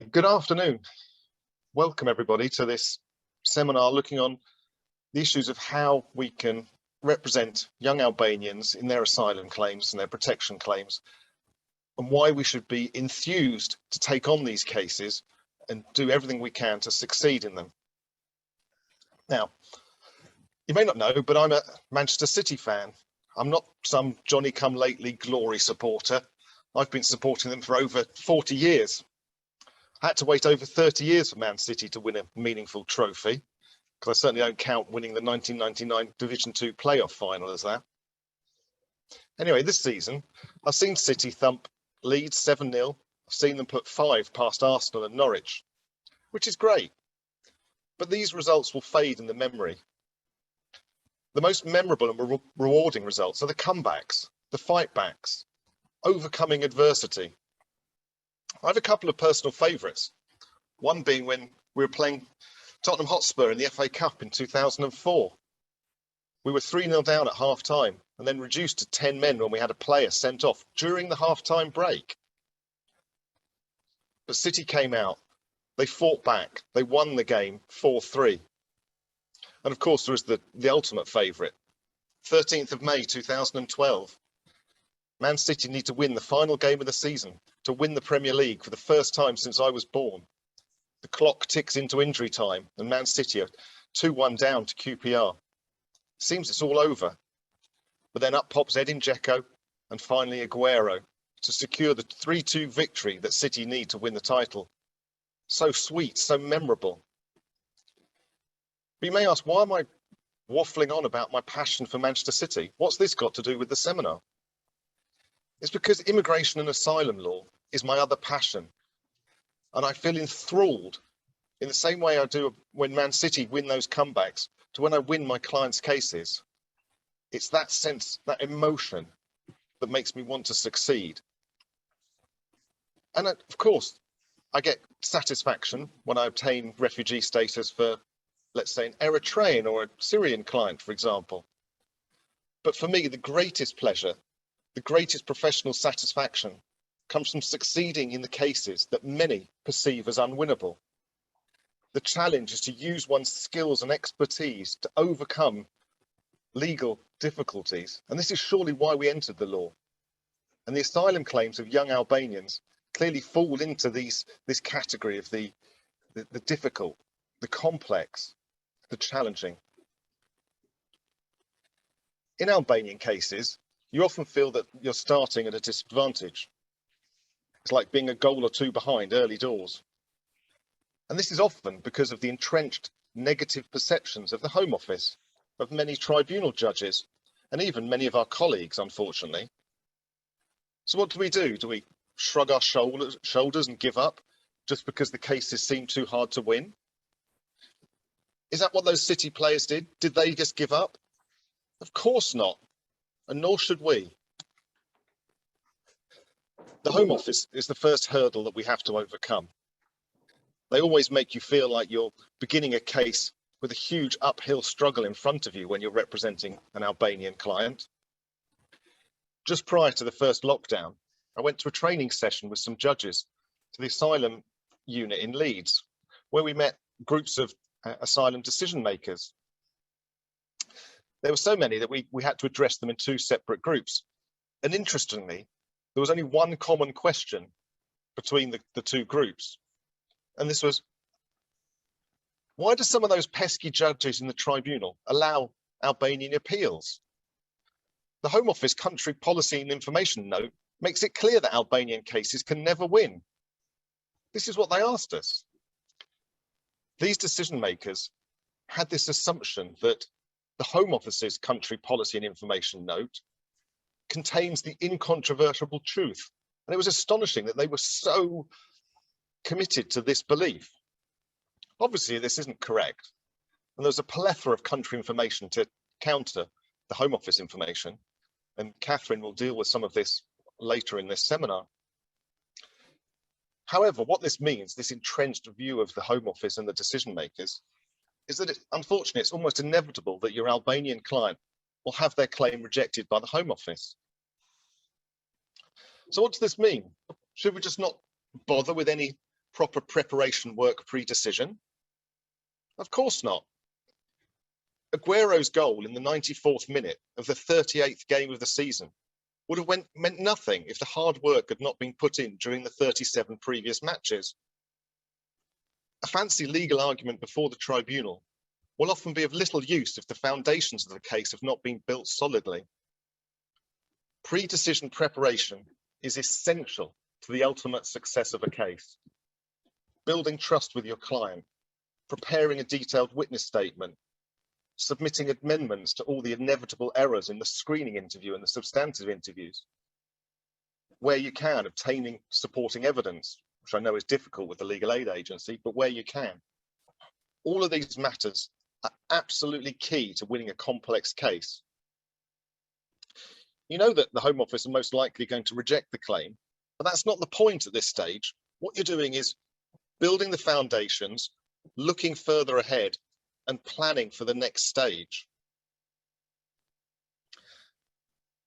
Good afternoon. Welcome everybody to this seminar looking on the issues of how we can represent young Albanians in their asylum claims and their protection claims, and why we should be enthused to take on these cases and do everything we can to succeed in them. Now, you may not know, but I'm a Manchester City fan. I'm not some Johnny-come-lately glory supporter. I've been supporting them for over 40 years. I had to wait over 30 years for Man City to win a meaningful trophy, because I certainly don't count winning the 1999 Division 2 playoff final as that. Anyway, this season, I've seen City thump Leeds 7-0. I've seen them put 5 past Arsenal and Norwich, which is great. But these results will fade in the memory. The most memorable and rewarding results are the comebacks, the fightbacks, overcoming adversity. I have a couple of personal favourites, one being when we were playing Tottenham Hotspur in the FA Cup in 2004. We were 3-0 down at half-time and then reduced to 10 men when we had a player sent off during the half-time break. But City came out, they fought back, they won the game 4-3. And of course there was the ultimate favourite, 13th of May 2012. Man City need to win the final game of the season to win the Premier League for the first time since I was born. The clock ticks into injury time and Man City are 2-1 down to QPR. Seems it's all over. But then up pops Edin Dzeko and finally Aguero to secure the 3-2 victory that City need to win the title. So sweet, so memorable. But you may ask, why am I waffling on about my passion for Manchester City? What's this got to do with the seminar? It's because immigration and asylum law is my other passion. And I feel enthralled in the same way I do when Man City win those comebacks to when I win my clients' cases. It's that sense, that emotion that makes me want to succeed. And of course, I get satisfaction when I obtain refugee status for, let's say, an Eritrean or a Syrian client, for example. But for me, the greatest pleasure, the greatest professional satisfaction comes from succeeding in the cases that many perceive as unwinnable. The challenge is to use one's skills and expertise to overcome legal difficulties. And this is surely why we entered the law. And the asylum claims of young Albanians clearly fall into this category of the difficult, the complex, the challenging. In Albanian cases, you often feel that you're starting at a disadvantage. It's like being a goal or two behind early doors. And this is often because of the entrenched negative perceptions of the Home Office, of many tribunal judges, and even many of our colleagues, unfortunately. So what do? Do we shrug our shoulders and give up just because the cases seem too hard to win? Is that what those City players did? Did they just give up? Of course not. And nor should we. The Home Office is the first hurdle that we have to overcome. They always make you feel like you're beginning a case with a huge uphill struggle in front of you when you're representing an Albanian client. Just prior to the first lockdown, I went to a training session with some judges to the asylum unit in Leeds, where we met groups of asylum decision makers. There were so many that we had to address them in 2 separate groups. And interestingly, there was only one common question between the 2 groups. And this was, why do some of those pesky judges in the tribunal allow Albanian appeals? The Home Office Country Policy and Information Note makes it clear that Albanian cases can never win. This is what they asked us. These decision makers had this assumption that the Home Office's Country Policy and Information Note contains the incontrovertible truth. And it was astonishing that they were so committed to this belief. Obviously, this isn't correct. And there's a plethora of country information to counter the Home Office information. And Kathryn will deal with some of this later in this seminar. However, what this means, this entrenched view of the Home Office and the decision makers, is that unfortunately, it's almost inevitable that your Albanian client will have their claim rejected by the Home Office. So what does this mean? Should we just not bother with any proper preparation work pre-decision? Of course not. Aguero's goal in the 94th minute of the 38th game of the season would have meant nothing if the hard work had not been put in during the 37 previous matches. A fancy legal argument before the tribunal will often be of little use if the foundations of the case have not been built solidly. Pre-decision preparation is essential to the ultimate success of a case. Building trust with your client, preparing a detailed witness statement, submitting amendments to all the inevitable errors in the screening interview and the substantive interviews. Where you can, obtaining supporting evidence, which I know is difficult with the legal aid agency, but where you can. All of these matters are absolutely key to winning a complex case. You know that the Home Office are most likely going to reject the claim, but that's not the point at this stage. What you're doing is building the foundations, looking further ahead, and planning for the next stage.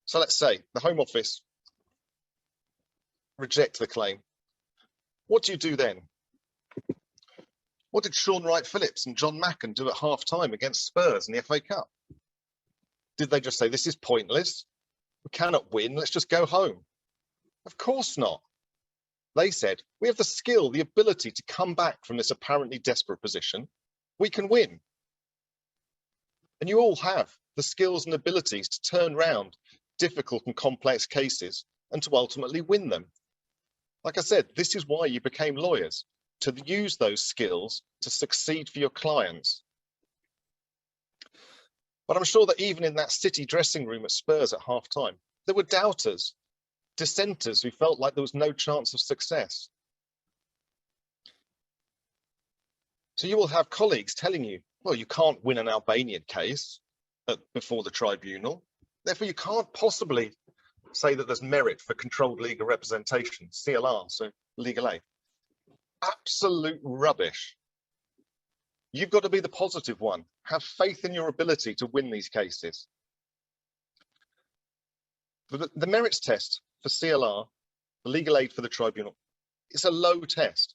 So let's say the Home Office reject the claim. What do you do then? What did Sean Wright-Phillips and John Macken do at half-time against Spurs in the FA Cup? Did they just say, this is pointless, we cannot win, let's just go home? Of course not. They said, we have the skill, the ability to come back from this apparently desperate position. We can win. And you all have the skills and abilities to turn around difficult and complex cases and to ultimately win them. Like I said, this is why you became lawyers, to use those skills to succeed for your clients. But I'm sure that even in that City dressing room at Spurs at half-time, there were doubters, dissenters who felt like there was no chance of success. So you will have colleagues telling you, well, you can't win an Albanian case before the tribunal. Therefore, you can't possibly say that there's merit for controlled legal representation, CLR, so legal aid. Absolute rubbish. You've got to be the positive one. Have faith in your ability to win these cases. The merits test for CLR, the legal aid for the tribunal, is a low test.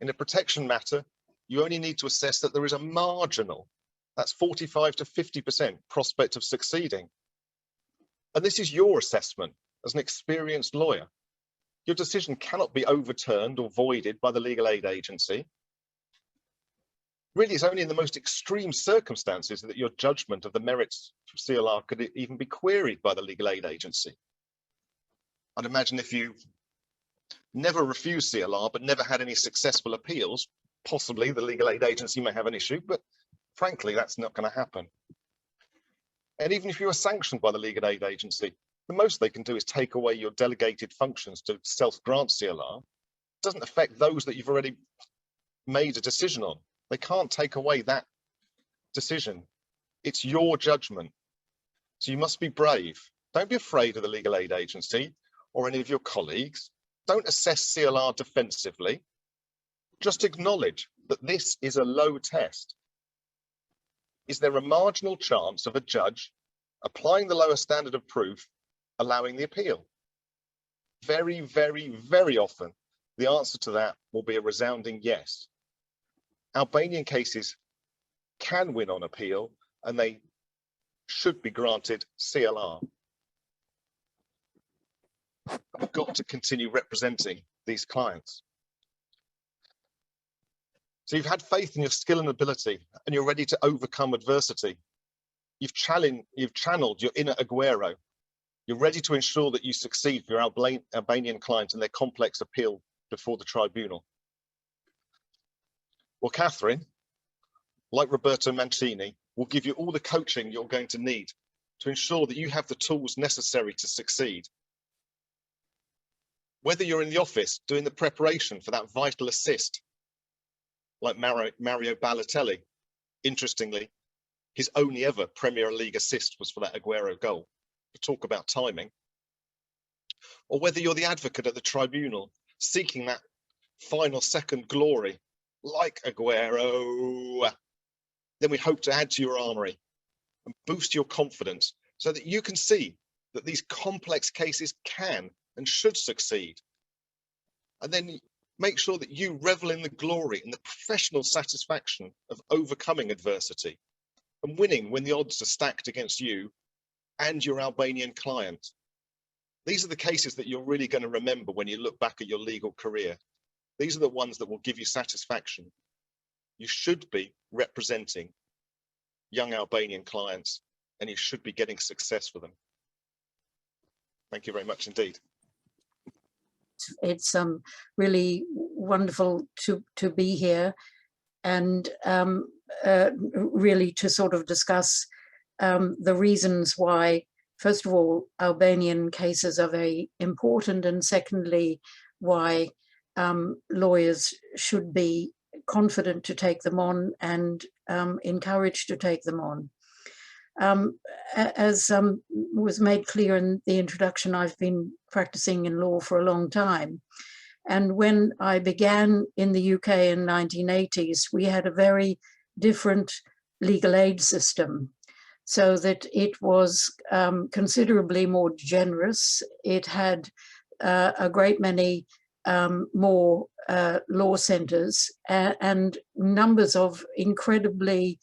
In a protection matter, you only need to assess that there is a marginal, that's 45 to 50% prospect of succeeding. And this is your assessment as an experienced lawyer. Your decision cannot be overturned or voided by the legal aid agency. Really, it's only in the most extreme circumstances that your judgment of the merits of CLR could even be queried by the legal aid agency. I'd imagine if you never refused CLR but never had any successful appeals, possibly the legal aid agency may have an issue, but frankly, that's not going to happen. And even if you are sanctioned by the legal aid agency, the most they can do is take away your delegated functions to self-grant CLR. It doesn't affect those that you've already made a decision on. They can't take away that decision. It's your judgment. So you must be brave. Don't be afraid of the legal aid agency or any of your colleagues. Don't assess CLR defensively. Just acknowledge that this is a low test. Is there a marginal chance of a judge applying the lower standard of proof, allowing the appeal? Very, very, very often, the answer to that will be a resounding yes. Albanian cases can win on appeal and they should be granted CLR. I've got to continue representing these clients. So you've had faith in your skill and ability and you're ready to overcome adversity. You've channeled your inner Aguero. You're ready to ensure that you succeed for your Albanian clients and their complex appeal before the tribunal. Well, Kathryn, like Roberto Mancini, will give you all the coaching you're going to need to ensure that you have the tools necessary to succeed. Whether you're in the office doing the preparation for that vital assist, like Mario Balotelli, interestingly, his only ever Premier League assist was for that Aguero goal. To talk about timing. Or whether you're the advocate at the tribunal, seeking that final second glory, like Aguero, then we hope to add to your armory and boost your confidence so that you can see that these complex cases can and should succeed. And then Make sure that you revel in the glory and the professional satisfaction of overcoming adversity and winning when the odds are stacked against you and your Albanian client. These are the cases that you're really going to remember when you look back at your legal career. These are the ones that will give you satisfaction. You should be representing young Albanian clients, and you should be getting success for them. Thank you very much indeed. It's really wonderful to be here and really to sort of discuss the reasons why, first of all, Albanian cases are very important, and secondly, why lawyers should be confident to take them on and encouraged to take them on. As was made clear in the introduction, I've been practicing in law for a long time. And when I began in the UK in the 1980s, we had a very different legal aid system, so that it was considerably more generous. It had a great many more law centres and numbers of incredibly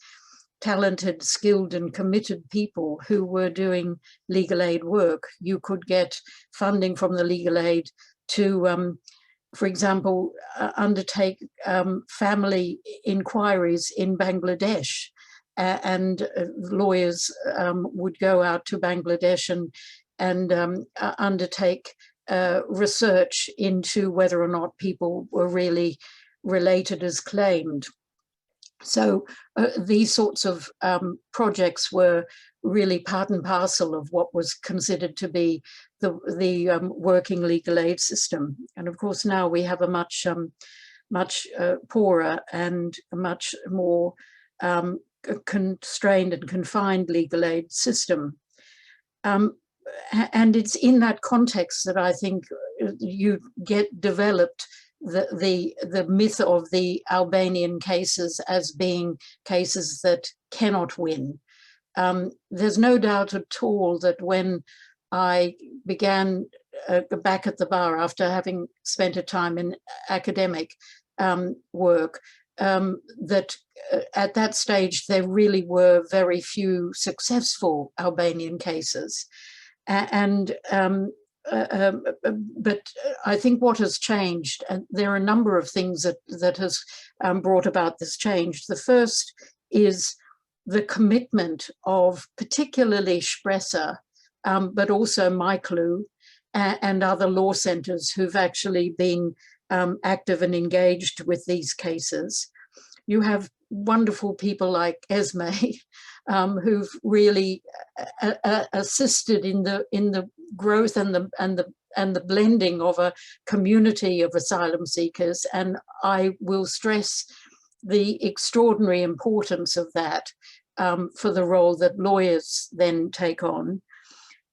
talented, skilled and committed people who were doing legal aid work. You could get funding from the legal aid to, for example, undertake family inquiries in Bangladesh. And lawyers would go out to Bangladesh and undertake research into whether or not people were really related as claimed. So these sorts of projects were really part and parcel of what was considered to be the working legal aid system. And of course now we have a much poorer and a much more constrained and confined legal aid system. And it's in that context that I think you get developed the myth of the Albanian cases as being cases that cannot win. There's no doubt at all that when I began back at the bar after having spent a time in academic work, that at that stage there really were very few successful Albanian cases. But I think what has changed, and there are a number of things that has brought about this change. The first is the commitment of particularly Shpresa, but also Maiklu and other law centres who've actually been active and engaged with these cases. You have wonderful people like Esme, who've really assisted in the growth and the blending of a community of asylum seekers, and I will stress the extraordinary importance of that for the role that lawyers then take on.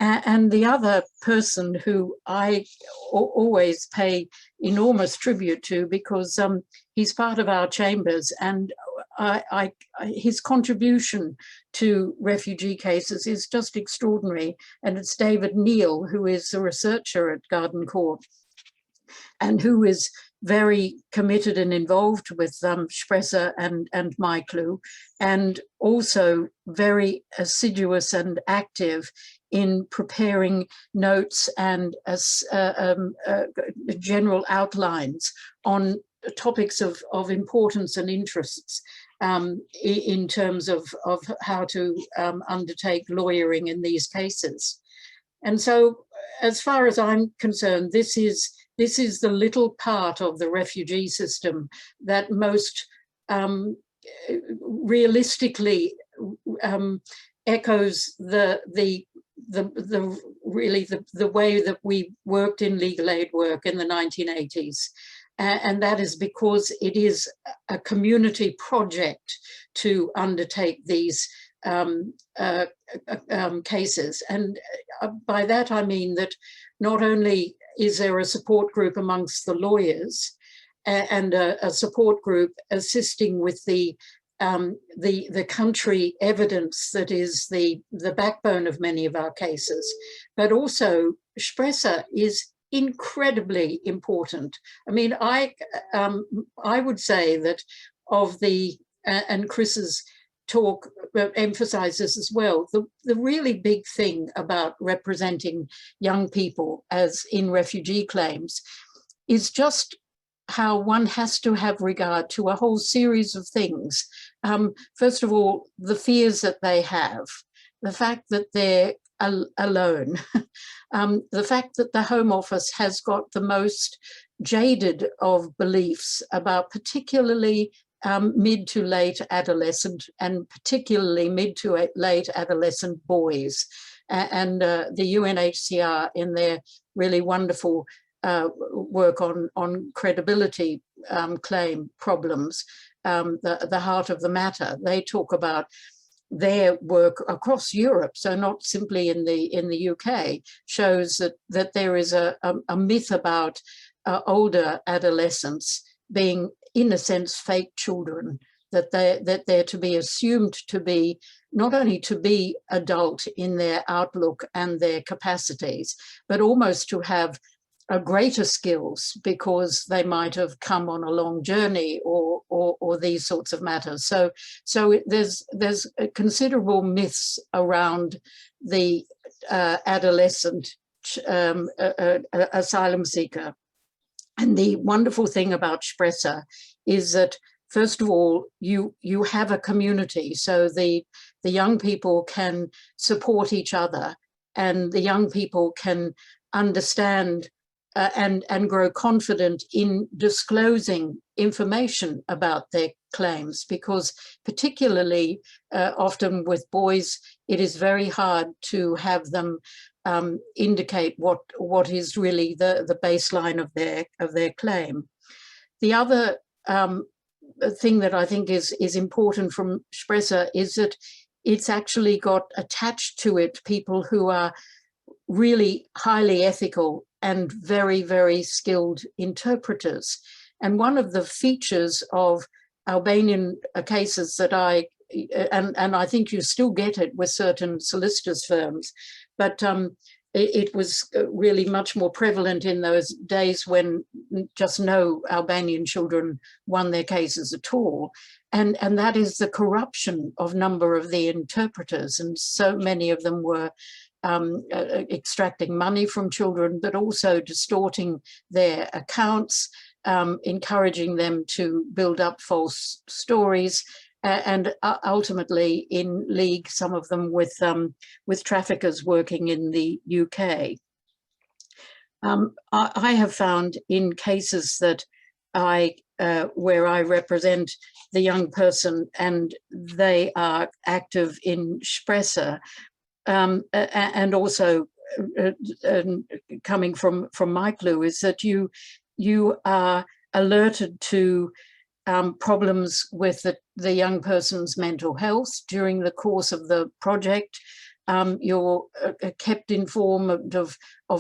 And the other person who I always pay enormous tribute to, because he's part of our chambers, and his contribution to refugee cases is just extraordinary. And it's David Neal, who is a researcher at Garden Court and who is very committed and involved with Shpresa and Maiklu, and also very assiduous and active in preparing notes and general outlines on topics of importance and interests in terms of how to undertake lawyering in these cases. And so, as far as I'm concerned, this is the little part of the refugee system that most realistically echoes the way that we worked in legal aid work in the 1980s. And that is because it is a community project to undertake these cases. And by that I mean that not only is there a support group amongst the lawyers and a support group assisting with the country evidence that is the backbone of many of our cases, but also Shpresa is incredibly important. I mean, I would say that of the, and Chris's talk emphasizes as well, the really big thing about representing young people as in refugee claims is just how one has to have regard to a whole series of things. First of all, the fears that they have, the fact that they're alone, the fact that the Home Office has got the most jaded of beliefs about particularly mid to late adolescent, and particularly mid to late adolescent boys. And the UNHCR, in their really wonderful work on credibility claim problems, the heart of the matter, they talk about their work across Europe, so not simply in the UK, shows that there is a myth about older adolescents being, in a sense, fake children, that they're to be assumed to be not only to be adult in their outlook and their capacities, but almost to have greater skills because they might have come on a long journey or these sorts of matters. So there's considerable myths around the adolescent asylum seeker. And the wonderful thing about Sprecher is that, first of all, you have a community, so the young people can support each other, and the young people can understand and grow confident in disclosing information about their claims, because particularly often with boys, it is very hard to have them indicate what is really the baseline of their claim. The other thing that I think is important from Sprecher is that it's actually got attached to it people who are really highly ethical and very, very skilled interpreters. And one of the features of Albanian cases that and I think you still get it with certain solicitors' firms, but it was really much more prevalent in those days when just no Albanian children won their cases at all. And that is the corruption of number of the interpreters. And so many of them were extracting money from children, but also distorting their accounts, encouraging them to build up false stories, and ultimately in league, some of them with traffickers working in the UK. I have found in cases that where I represent the young person and they are active in Sprecher, and also coming from my clue is that you are alerted to problems with the young person's mental health during the course of the project. You're kept informed of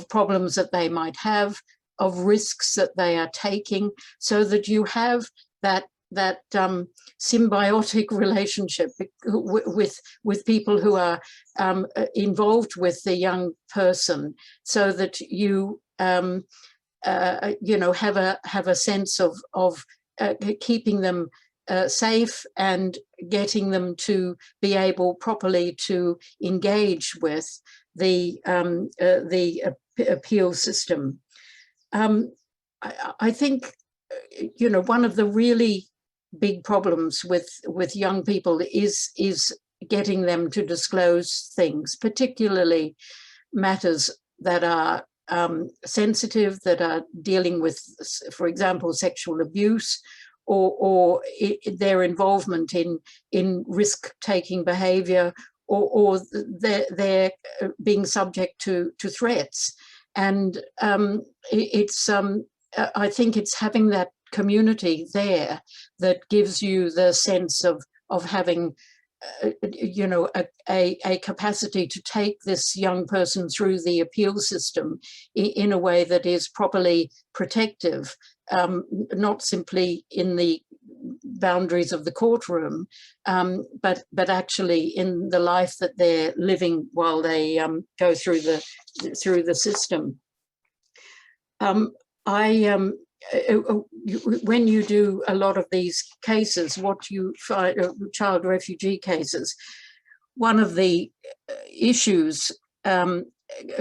problems that they might have, of risks that they are taking, so that you have that symbiotic relationship with people who are involved with the young person, so that you have a sense of keeping them safe and getting them to be able properly to engage with the appeal system. I think, one of the really big problems with young people is getting them to disclose things, particularly matters that are sensitive, that are dealing with, for example, sexual abuse, or their involvement in risk-taking behaviour, or they're being subject to threats. And I think it's having that community there that gives you the sense of having a capacity to take this young person through the appeal system in a way that is properly protective, not simply in the boundaries of the courtroom, but actually in the life that they're living while they go through the system. When you do a lot of these cases, what you find, child refugee cases, one of the issues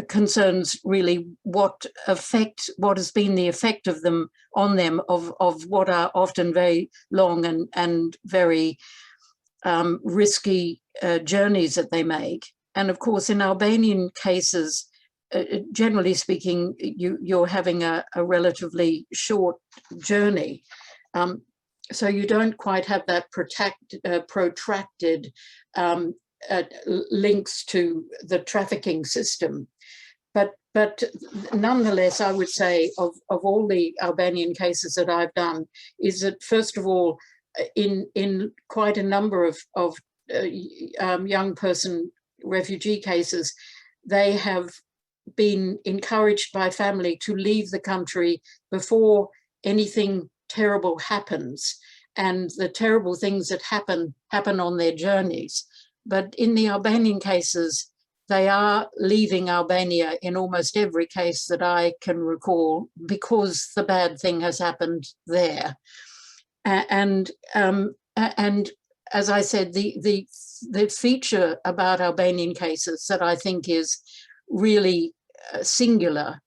concerns really what has been the effect of them on them of what are often very long and very risky journeys that they make. And of course, in Albanian cases, generally speaking, you're having a relatively short journey. So you don't quite have that protracted links to the trafficking system. But nonetheless, I would say of all the Albanian cases that I've done, is that first of all, in quite a number of young person refugee cases, they have been encouraged by family to leave the country before anything terrible happens. And the terrible things that happen on their journeys. But in the Albanian cases, they are leaving Albania in almost every case that I can recall because the bad thing has happened there. And as I said, the feature about Albanian cases that I think is really singular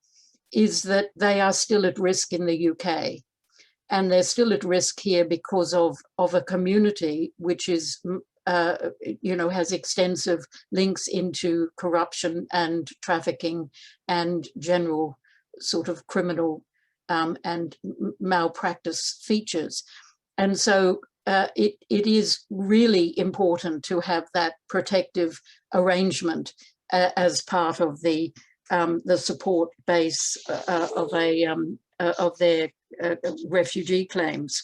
is that they are still at risk in the UK. And they're still at risk here because of a community which is, has extensive links into corruption and trafficking and general sort of criminal and malpractice features. And so it is really important to have that protective arrangement as part of the support base of their refugee claims.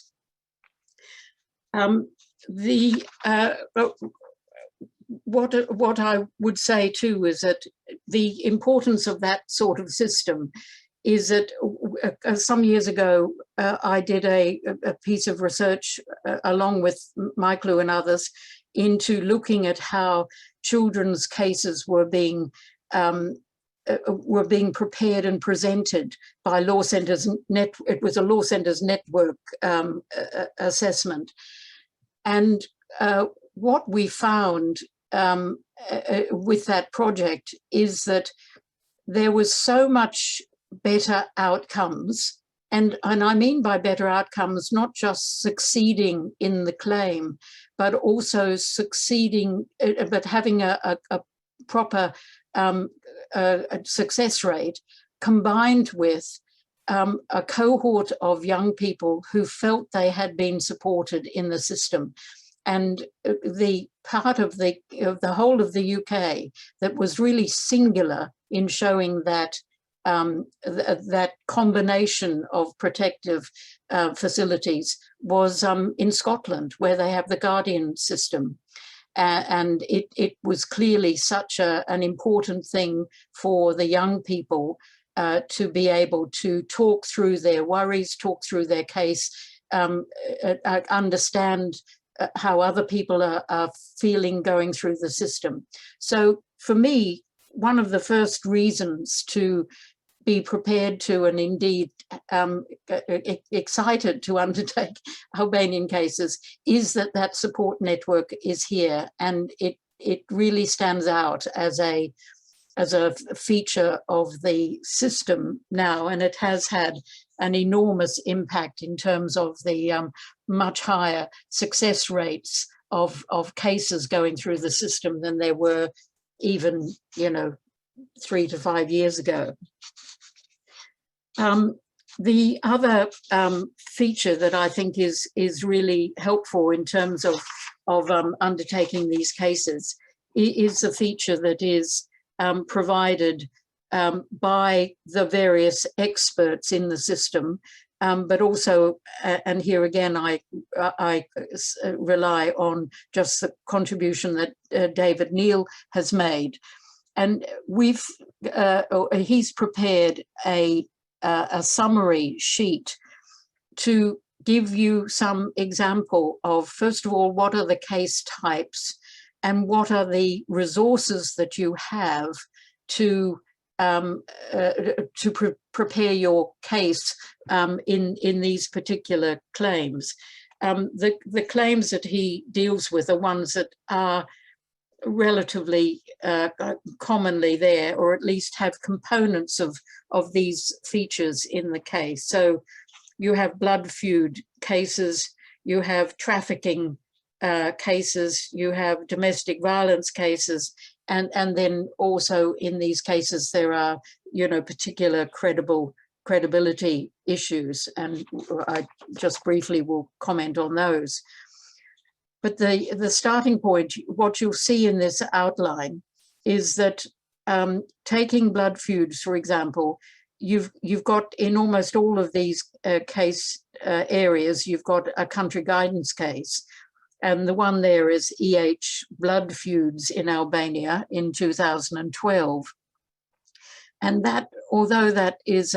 What I would say too is that the importance of that sort of system is that some years ago I did a piece of research along with Michael and others into looking at how children's cases were being prepared and presented by Law Centres. It was a Law Centres network assessment. And what we found with that project is that there was so much better outcomes. And I mean by better outcomes, not just succeeding in the claim, but also succeeding, but having a proper success rate combined with a cohort of young people who felt they had been supported in the system. And the part of the whole of the UK that was really singular in showing that that combination of protective facilities was in Scotland, where they have the Guardian system. And it was clearly such an important thing for the young people to be able to talk through their worries, talk through their case, understand how other people are feeling going through the system. So for me, one of the first reasons to be prepared to and indeed excited to undertake Albanian cases is that support network is here, and it really stands out as a feature of the system now, and it has had an enormous impact in terms of the much higher success rates of cases going through the system than there were even 3 to 5 years ago. The other feature that I think is really helpful in terms of undertaking these cases is the feature that is provided by the various experts in the system, but also, and here again, I rely on just the contribution that David Neal has made. And he's prepared a summary sheet to give you some example of, first of all, what are the case types and what are the resources that you have to prepare your case in these particular claims. The claims that he deals with are ones that are relatively commonly there, or at least have components of these features in the case. So you have blood feud cases, you have trafficking cases, you have domestic violence cases, and then also in these cases there are, you know, particular credibility issues, and I just briefly will comment on those. But the starting point, what you'll see in this outline, is that taking blood feuds, for example, you've got in almost all of these case areas, you've got a country guidance case. And the one there is EH blood feuds in Albania in 2012. And that, although that is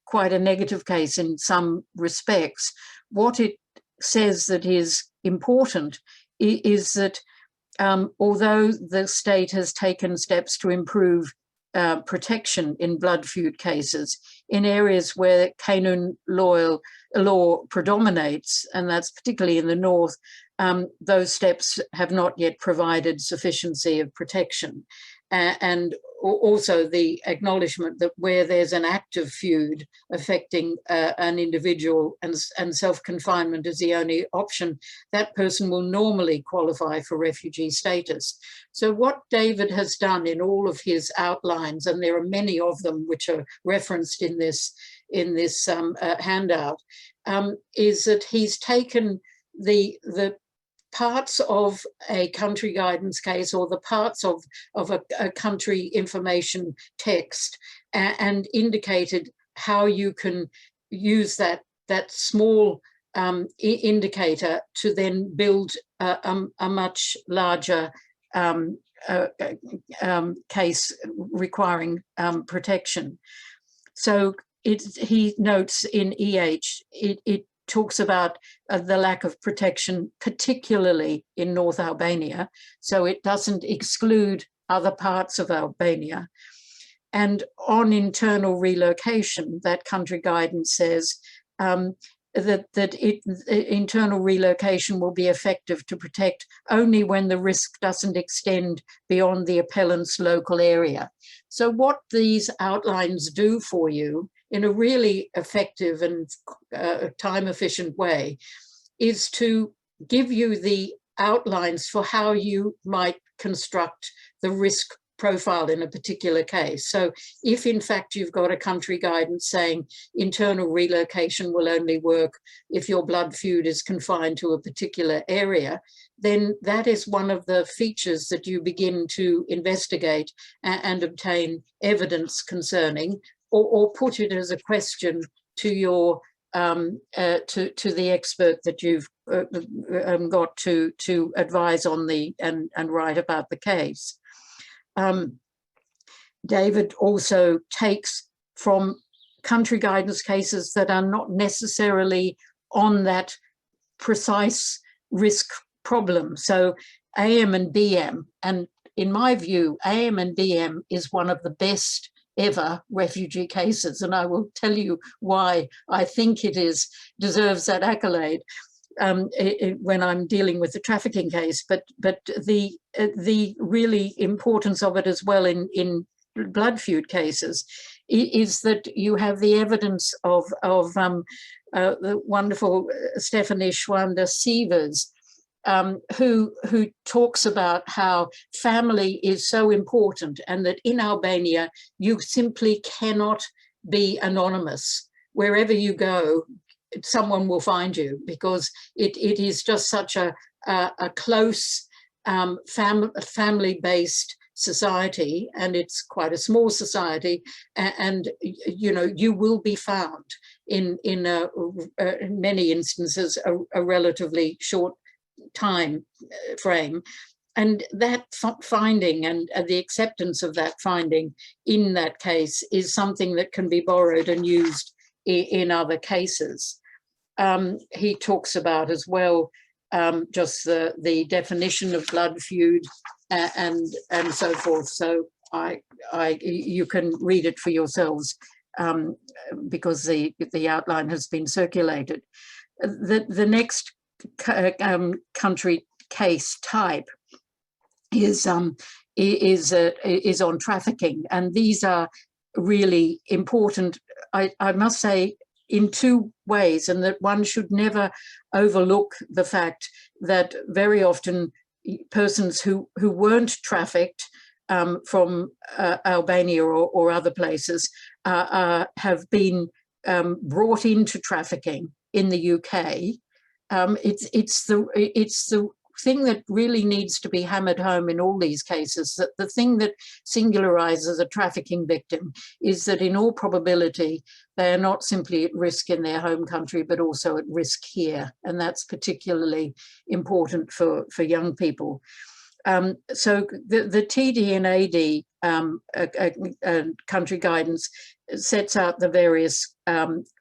quite a negative case in some respects, what it says that is important is that although the state has taken steps to improve protection in blood feud cases in areas where Canaan law predominates, and that's particularly in the north, those steps have not yet provided sufficiency of protection. And also the acknowledgement that where there's an active feud affecting an individual and self-confinement is the only option, that person will normally qualify for refugee status. So what David has done in all of his outlines, and there are many of them which are referenced in this handout, is that he's taken the parts of a country guidance case, or the parts of a country information text, and indicated how you can use that small indicator to then build a much larger case requiring protection. So he notes in EH, it talks about the lack of protection, particularly in North Albania. So it doesn't exclude other parts of Albania. And on internal relocation, that country guidance says internal relocation will be effective to protect only when the risk doesn't extend beyond the appellant's local area. So what these outlines do for you in a really effective and time-efficient way is to give you the outlines for how you might construct the risk profile in a particular case. So if in fact you've got a country guidance saying internal relocation will only work if your blood feud is confined to a particular area, then that is one of the features that you begin to investigate and obtain evidence concerning, or put it as a question to your to the expert that you've got to advise on the and write about the case. David also takes from country guidance cases that are not necessarily on that precise risk problem. So AM and BM, and in my view, AM and BM is one of the best ever refugee cases, and I will tell you why I think it deserves that accolade when I'm dealing with the trafficking case. But the really importance of it as well in blood feud cases is that you have the evidence of the wonderful Stephanie Schwander-Sievers, who talks about how family is so important, and that in Albania you simply cannot be anonymous. Wherever you go, someone will find you, because it is just such a close family-based society, and it's quite a small society, and you know, you will be found in many instances a relatively short time frame. And that finding and the acceptance of that finding in that case is something that can be borrowed and used in other cases. He talks about as well just the definition of blood feud and so forth. So you can read it for yourselves because the outline has been circulated. The next country case type is on trafficking, and these are really important, I must say, in two ways, and that one should never overlook the fact that very often persons who weren't trafficked from Albania or other places have been brought into trafficking in the UK. It's the thing that really needs to be hammered home in all these cases, that the thing that singularizes a trafficking victim is that in all probability they are not simply at risk in their home country but also at risk here, and that's particularly important for young people. So the TD and AD country guidance sets out the various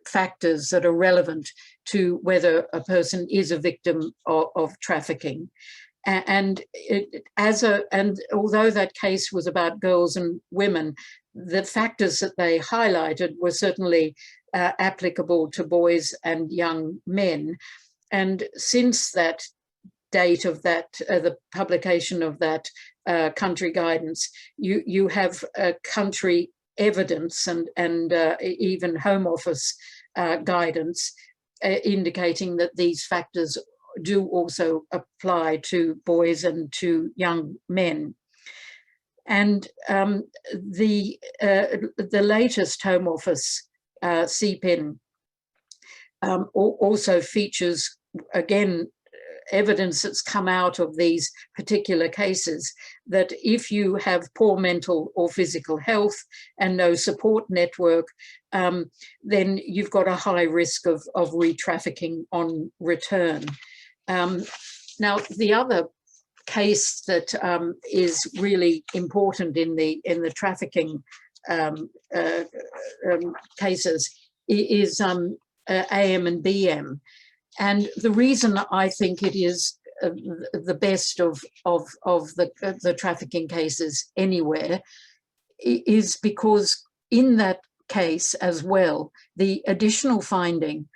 factors that are relevant to whether a person is a victim of trafficking. And although that case was about girls and women, the factors that they highlighted were certainly applicable to boys and young men. And since that date of that, the publication of that country guidance, you have country evidence and even Home Office guidance indicating that these factors do also apply to boys and to young men. And the latest Home Office CPIN also features, again, evidence that's come out of these particular cases, that if you have poor mental or physical health and no support network, then you've got a high risk of re-trafficking on return. Now, the other case that is really important in the trafficking cases is AM and BM. And the reason I think it is the best of the trafficking cases anywhere is because in that case as well, the additional finding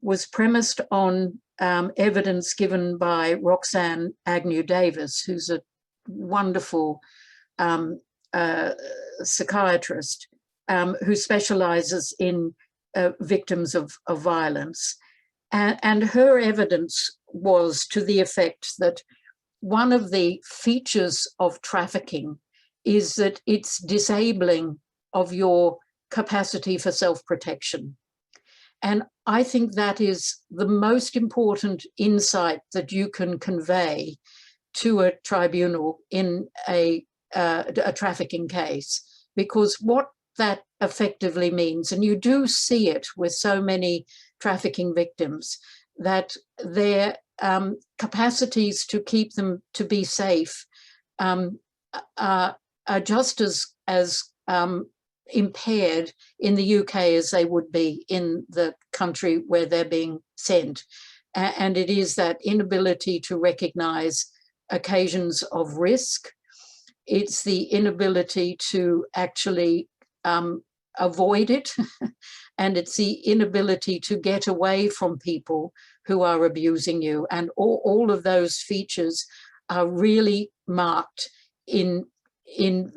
was premised on evidence given by Roxanne Agnew-Davis, who's a wonderful psychiatrist who specializes in victims of violence. And her evidence was to the effect that one of the features of trafficking is that it's disabling of your capacity for self-protection. And I think that is the most important insight that you can convey to a tribunal in a trafficking case, because what that effectively means, and you do see it with so many trafficking victims, that their capacities to keep them to be safe are just as impaired in the UK as they would be in the country where they're being sent. And it is that inability to recognize occasions of risk. It's the inability to actually avoid it. And it's the inability to get away from people who are abusing you. And all of those features are really marked in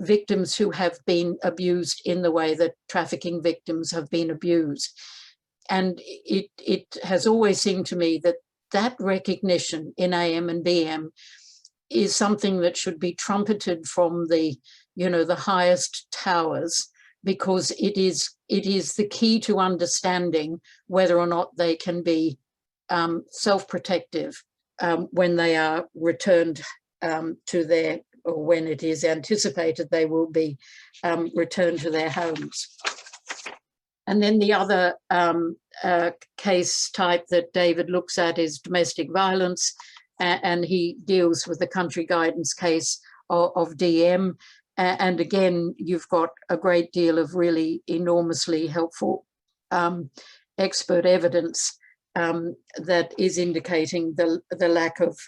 victims who have been abused in the way that trafficking victims have been abused. And it has always seemed to me that that recognition in AM and BM is something that should be trumpeted from the highest towers, because it is the key to understanding whether or not they can be self-protective when they are returned to their, or when it is anticipated they will be returned to their homes. And then the other case type that David looks at is domestic violence, and he deals with the country guidance case of DM. And again, you've got a great deal of really enormously helpful expert evidence that is indicating the lack of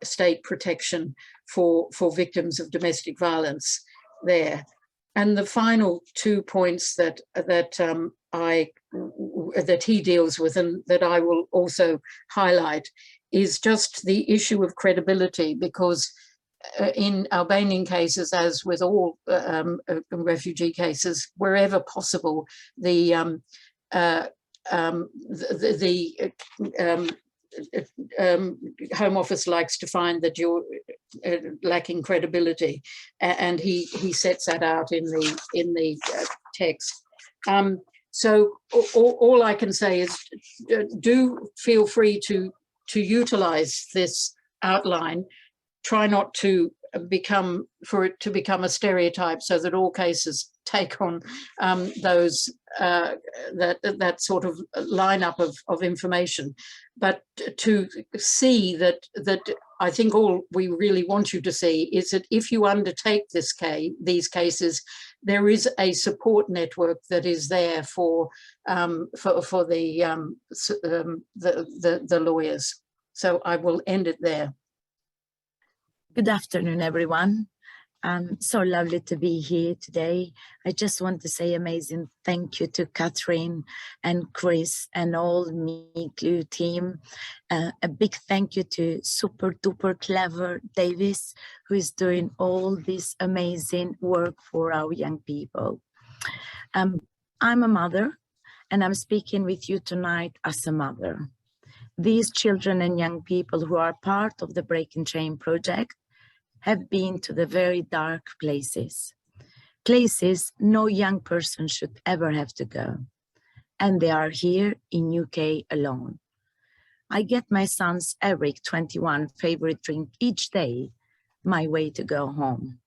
state protection for victims of domestic violence. there. And the final 2 points that he deals with and that I will also highlight is just the issue of credibility, because in Albanian cases, as with all refugee cases, wherever possible, the Home Office likes to find that you're lacking credibility, and he sets that out in the text. So all I can say is, do feel free to utilize this outline. Try not to become a stereotype, so that all cases take on those that sort of lineup of information, but to see that I think all we really want you to see is that if you undertake these cases, there is a support network that is there for the lawyers. So I will end it there. Good afternoon, everyone. So lovely to be here today. I just want to say amazing thank you to Kathryn and Chris and all Me team. A big thank you to super duper clever Davis, who is doing all this amazing work for our young people. I'm a mother, and I'm speaking with you tonight as a mother. These children and young people who are part of the Breaking Chain project have been to the very dark places no young person should ever have to go. And they are here in UK alone. I get my son's Eric 21 favorite drink each day, my way to go home.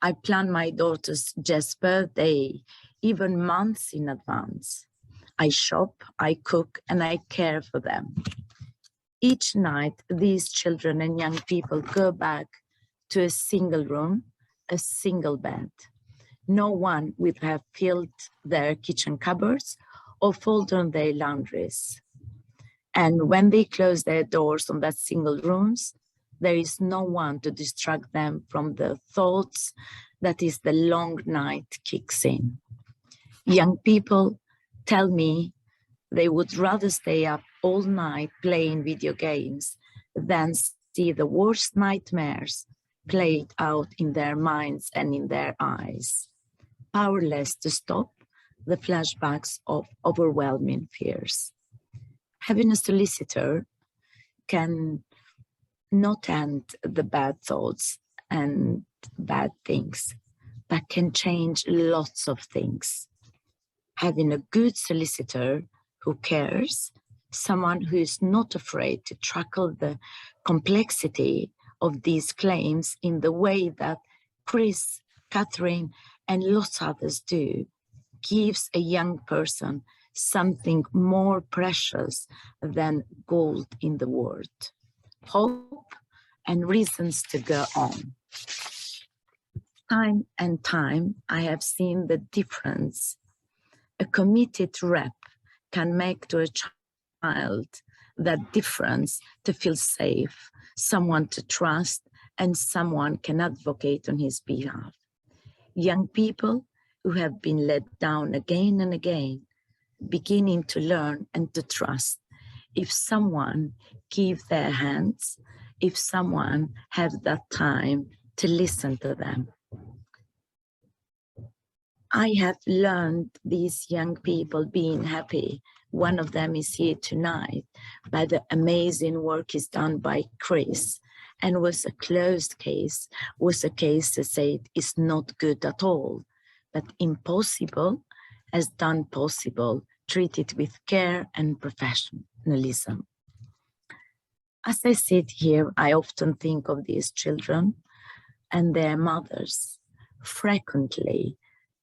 I plan my daughter's Jess' birthday even months in advance. I shop, I cook, and I care for them. Each night, these children and young people go back to a single room, a single bed. No one will have filled their kitchen cupboards or folded their laundries. And when they close their doors on that single rooms, there is no one to distract them from the thoughts that is the long night kicks in. Young people tell me they would rather stay up all night playing video games than see the worst nightmares played out in their minds and in their eyes, powerless to stop the flashbacks of overwhelming fears. Having a solicitor can not end the bad thoughts and bad things, but can change lots of things. Having a good solicitor who cares, someone who is not afraid to tackle the complexity of these claims in the way that Chris, Kathryn, and lots of others do, gives a young person something more precious than gold in the world, hope and reasons to go on. Time and time, I have seen the difference a committed rep can make to a child, that difference to feel safe, someone to trust, and someone can advocate on his behalf. Young people who have been let down again and again, beginning to learn and to trust if someone give their hands, if someone have that time to listen to them. I have learned these young people being happy. One of them is here tonight by the amazing work is done by Chris, and was a closed case, was a case that said it's not good at all, but impossible has done possible, treated with care and professionalism. As I sit here, I often think of these children and their mothers. Frequently,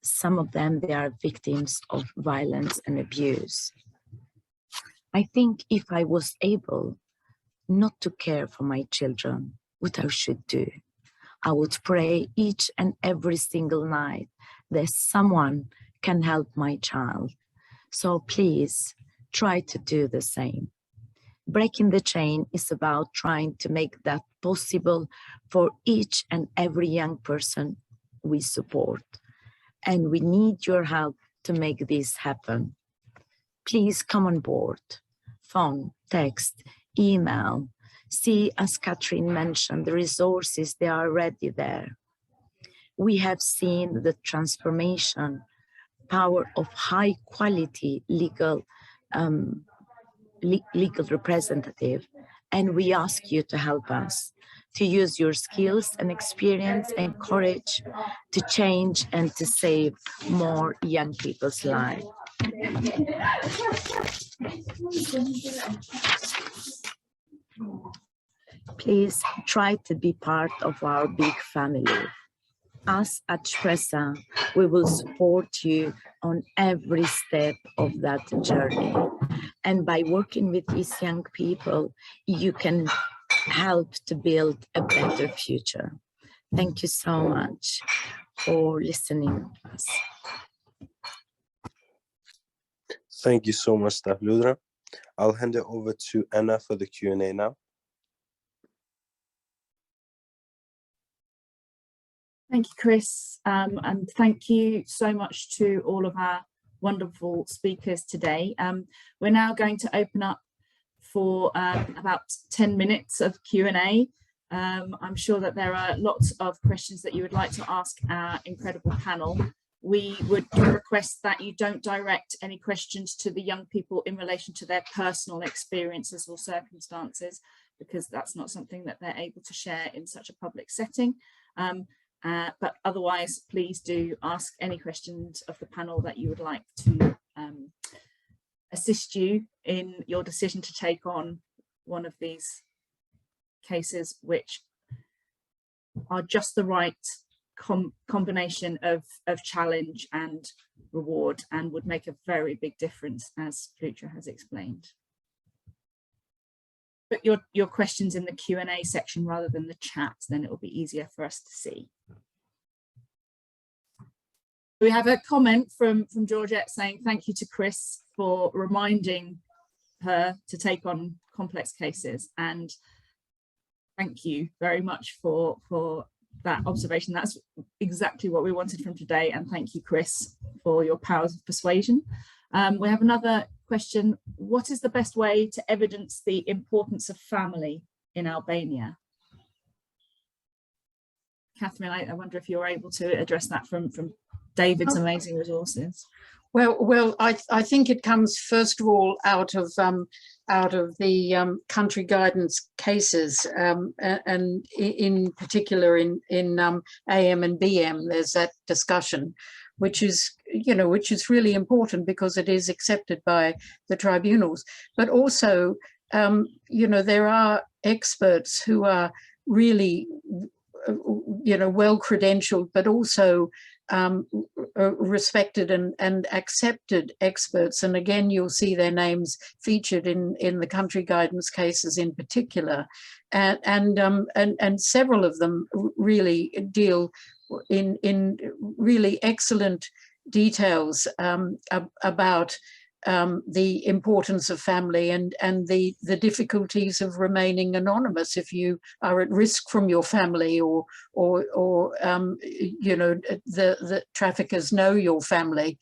some of them, they are victims of violence and abuse. I think if I was able not to care for my children, what I should do, I would pray each and every single night that someone can help my child. So please try to do the same. Breaking the chain is about trying to make that possible for each and every young person we support. And we need your help to make this happen. Please come on board. Phone, text, email. See, as Kathryn mentioned, the resources, they are already there. We have seen the transformation, power of high quality legal representative, and we ask you to help us, to use your skills and experience and courage to change and to save more young people's lives. Please try to be part of our big family. Us at Tresa, we will support you on every step of that journey. And by working with these young people, you can help to build a better future. Thank you so much for listening to us. Thank you so much, Staff Ludra. I'll hand it over to Anna for the Q&A now. Thank you, Chris, and thank you so much to all of our wonderful speakers today. We're now going to open up for about 10 minutes of Q&A. I'm sure that there are lots of questions that you would like to ask our incredible panel. We would request that you don't direct any questions to the young people in relation to their personal experiences or circumstances, because that's not something that they're able to share in such a public setting. But otherwise, please do ask any questions of the panel that you would like to assist you in your decision to take on one of these cases, which are just the right combination of challenge and reward, and would make a very big difference, as Lutra has explained. Put your questions in the Q&A section rather than the chat, then it will be easier for us to see. We have a comment from Georgette saying thank you to Chris for reminding her to take on complex cases, and thank you very much for that observation. That's exactly what we wanted from today, and thank you, Chris, for your powers of persuasion. We have another question. What is the best way to evidence the importance of family in Albania? Kathryn, I wonder if you're able to address that from David's amazing resources. Well, I think it comes first of all out of the country guidance cases, and in particular in AM and BM, there's that discussion, which is really important because it is accepted by the tribunals. But also, there are experts who are really, well credentialed, but also respected and accepted experts. And again, you'll see their names featured in the country guidance cases in particular, and several of them really deal in really excellent details about the importance of family and the difficulties of remaining anonymous if you are at risk from your family, or the traffickers know your family.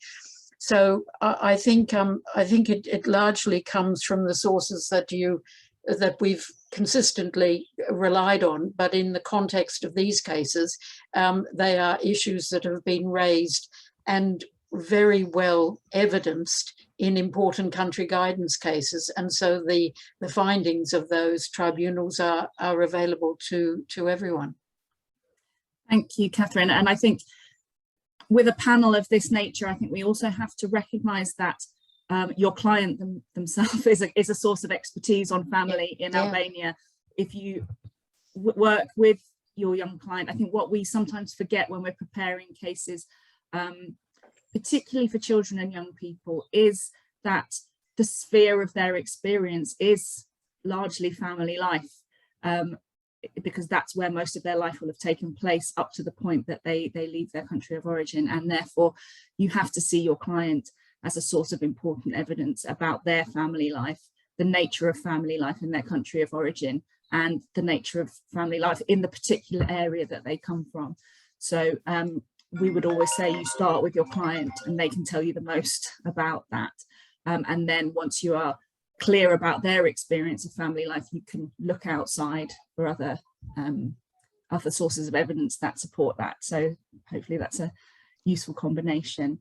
So I think it largely comes from the sources that we've consistently relied on, but in the context of these cases, they are issues that have been raised and very well evidenced in important country guidance cases, and so the findings of those tribunals are available to everyone. Thank you, Kathryn. And I think with a panel of this nature, I think we also have to recognise that your client themselves is a source of expertise on family in Albania. If you work with your young client, I think what we sometimes forget when we're preparing cases, particularly for children and young people, is that the sphere of their experience is largely family life, because that's where most of their life will have taken place up to the point that they leave their country of origin. And therefore you have to see your client as a source of important evidence about their family life, the nature of family life in their country of origin, and the nature of family life in the particular area that they come from. So we would always say you start with your client and they can tell you the most about that. And then once you are clear about their experience of family life, you can look outside for other sources of evidence that support that. So hopefully that's a useful combination.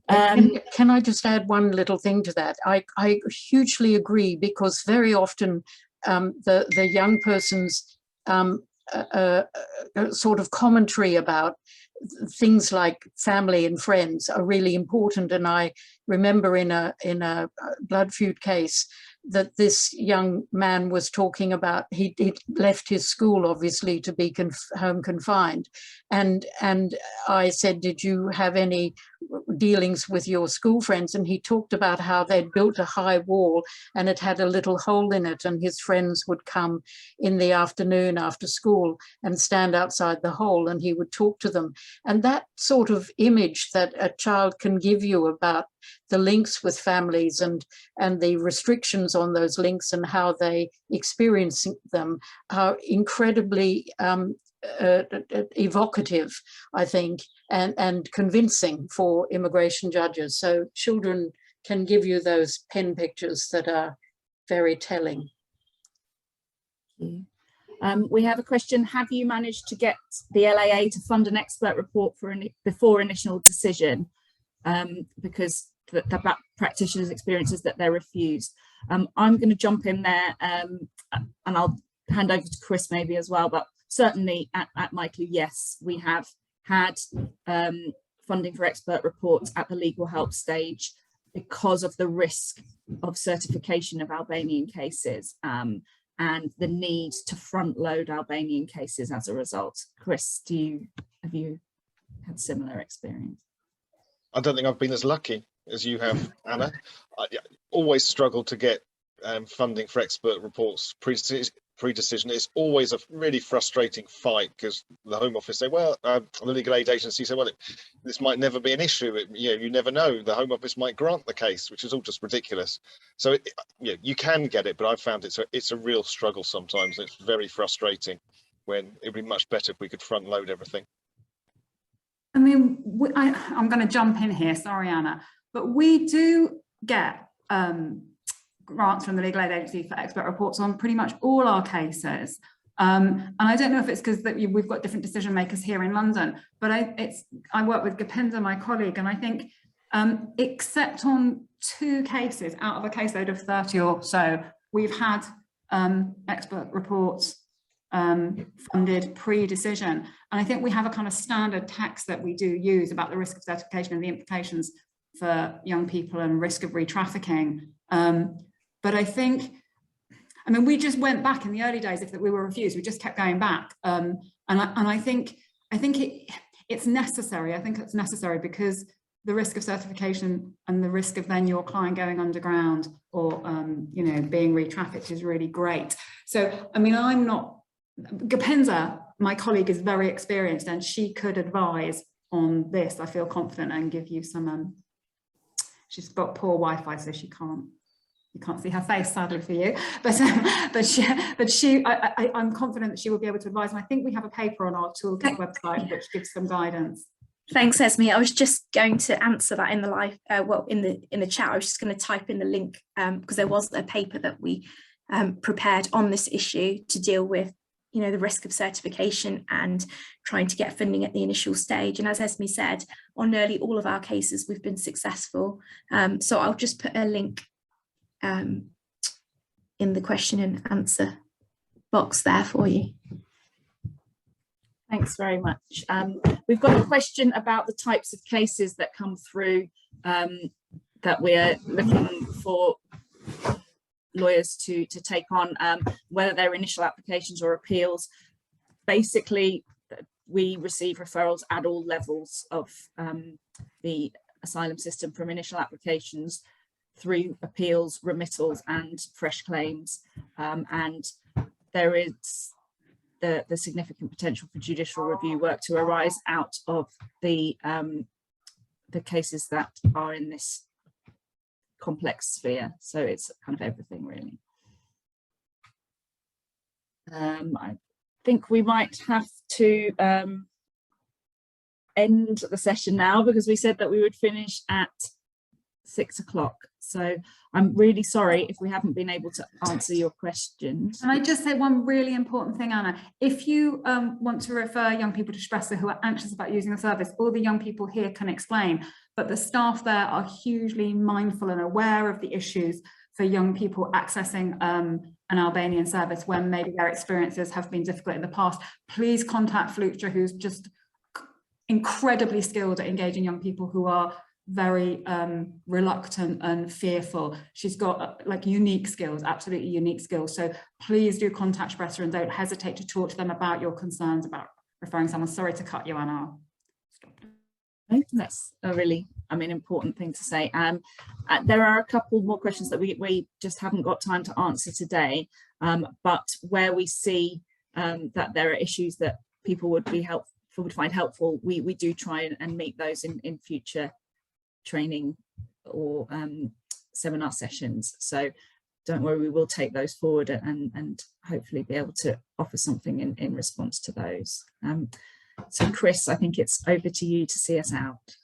Can I just add one little thing to that? I hugely agree, because very often the young person's sort of commentary about things like family and friends are really important. And I remember in a blood feud case that this young man was talking about, he left his school obviously to be home confined, and I said, did you have any dealings with your school friends? And he talked about how they'd built a high wall and it had a little hole in it, and his friends would come in the afternoon after school and stand outside the hole and he would talk to them. And that sort of image that a child can give you about the links with families and the restrictions on those links and how they experience them are incredibly evocative, I think, and convincing for immigration judges. So children can give you those pen pictures that are very telling. We have a question. Have you managed to get the LAA to fund an expert report before initial decision? Because the practitioners' experiences that they're refused. I'm going to jump in there and I'll hand over to Chris maybe as well, but certainly at Michael, yes, we have had funding for expert reports at the legal help stage because of the risk of certification of Albanian cases and the need to front load Albanian cases as a result. Chris, have you had similar experience? I don't think I've been as lucky as you have, Anna. I always struggle to get funding for expert reports pre-decision. It's always a really frustrating fight because the Home Office say, well, the legal aid agency say, well, this might never be an issue. You never know. The Home Office might grant the case, which is all just ridiculous. So you can get it, but I've found it's a real struggle sometimes. It's very frustrating when it'd be much better if we could front load everything. I mean, I'm going to jump in here, sorry, Anna, but we do get grants from the legal aid agency for expert reports on pretty much all our cases. And I don't know if it's because we've got different decision makers here in London, but I work with Gopinda, my colleague, and I think except on 2 cases out of a caseload of 30 or so, we've had expert reports funded pre-decision. And I think we have a kind of standard text that we do use about the risk of certification and the implications for young people and risk of re-trafficking. But I think, I mean, we just went back in the early days. If we were refused, we just kept going back. And I think it's necessary. I think it's necessary because the risk of certification and the risk of then your client going underground or being re-trafficked is really great. So I mean, I'm not. Gopinda, my colleague, is very experienced and she could advise on this. I feel confident and give you some. She's got poor Wi-Fi, so you can't see her face, sadly for you. But I'm confident that she will be able to advise. And I think we have a paper on our toolkit website which gives some guidance. Thanks, Esme. I was just going to answer that in the live, in the chat. I was just going to type in the link because there was a paper that we prepared on this issue to deal with, the risk of certification and trying to get funding at the initial stage. And as Esme said, on nearly all of our cases, we've been successful. So I'll just put a link in the question and answer box there for you. Thanks very much. We've got a question about the types of cases that come through that we're looking for lawyers to take on, whether they're initial applications or appeals. Basically, we receive referrals at all levels of the asylum system, from initial applications through appeals, remittals and fresh claims. And there is the significant potential for judicial review work to arise out of the cases that are in this complex sphere. So it's kind of everything, really. I think we might have to end the session now because we said that we would finish at 6 o'clock. So I'm really sorry if we haven't been able to answer your questions. Can I just say one really important thing, Anna? If you want to refer young people to Spresso who are anxious about using the service, all the young people here can explain, but the staff there are hugely mindful and aware of the issues for young people accessing an Albanian service when maybe their experiences have been difficult in the past. Please contact Flutra, who's just incredibly skilled at engaging young people who are very reluctant and fearful. She's got like unique skills, absolutely unique skills. So please do contact Spresso and don't hesitate to talk to them about your concerns about referring someone. Sorry to cut you, Anna. That's a really, important thing to say. There are a couple more questions that we just haven't got time to answer today, but where we see that there are issues that people would find helpful, we do try and meet those in future training or seminar sessions. So don't worry, we will take those forward and hopefully be able to offer something in response to those. So Chris, I think it's over to you to see us out.